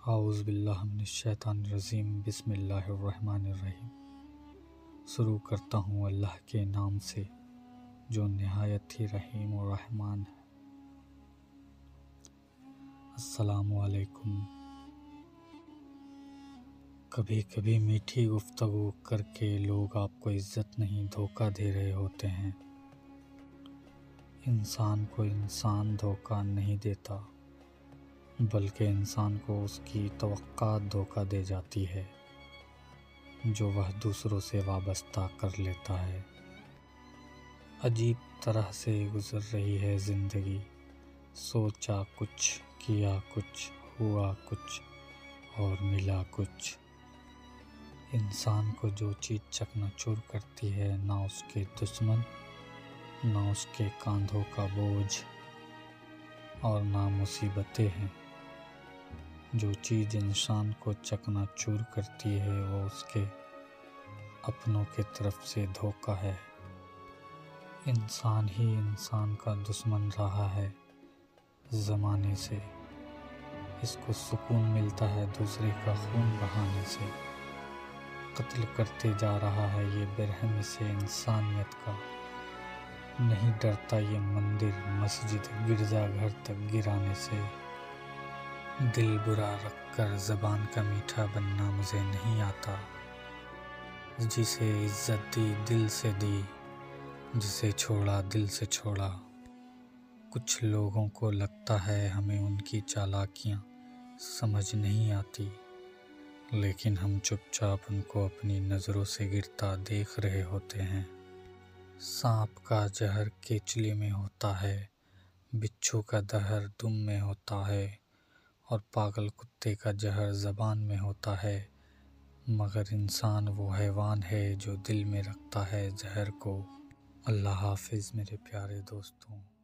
اعوذ باللہ من الشیطان الرجیم بسم اللہ الرحمن الرحیم۔ شروع کرتا ہوں اللہ کے نام سے جو نہایت ہی رحیم و رحمان ہے۔ السلام علیکم۔ کبھی کبھی میٹھی گفتگو کر کے لوگ آپ کو عزت نہیں دھوکہ دے رہے ہوتے ہیں۔ انسان کو انسان دھوکہ نہیں دیتا بلکہ انسان کو اس کی توقعات دھوکہ دے جاتی ہے جو وہ دوسروں سے وابستہ کر لیتا ہے۔ عجیب طرح سے گزر رہی ہے زندگی، سوچا کچھ، کیا کچھ، ہوا کچھ اور ملا کچھ۔ انسان کو جو چیز چکنا چور کرتی ہے نہ اس کے دشمن، نہ اس کے کاندھوں کا بوجھ اور نہ مصیبتیں ہیں۔ جو چیز انسان کو چکنا چور کرتی ہے وہ اس کے اپنوں کی طرف سے دھوکہ ہے۔ انسان ہی انسان کا دشمن رہا ہے زمانے سے۔ اس کو سکون ملتا ہے دوسرے کا خون بہانے سے۔ قتل کرتے جا رہا ہے یہ برہمی سے انسانیت کا۔ نہیں ڈرتا یہ مندر مسجد گرجا گھر تک گرانے سے۔ دل برا رکھ کر زبان کا میٹھا بننا مجھے نہیں آتا۔ جسے عزت دی دل سے دی، جسے چھوڑا دل سے چھوڑا۔ کچھ لوگوں کو لگتا ہے ہمیں ان کی چالاکیاں سمجھ نہیں آتی، لیکن ہم چپ چاپ ان کو اپنی نظروں سے گرتا دیکھ رہے ہوتے ہیں۔ سانپ کا زہر کیچلی میں ہوتا ہے، بچھو کا زہر دم میں ہوتا ہے اور پاگل کتے کا زہر زبان میں ہوتا ہے، مگر انسان وہ حیوان ہے جو دل میں رکھتا ہے زہر کو۔ اللہ حافظ میرے پیارے دوستوں۔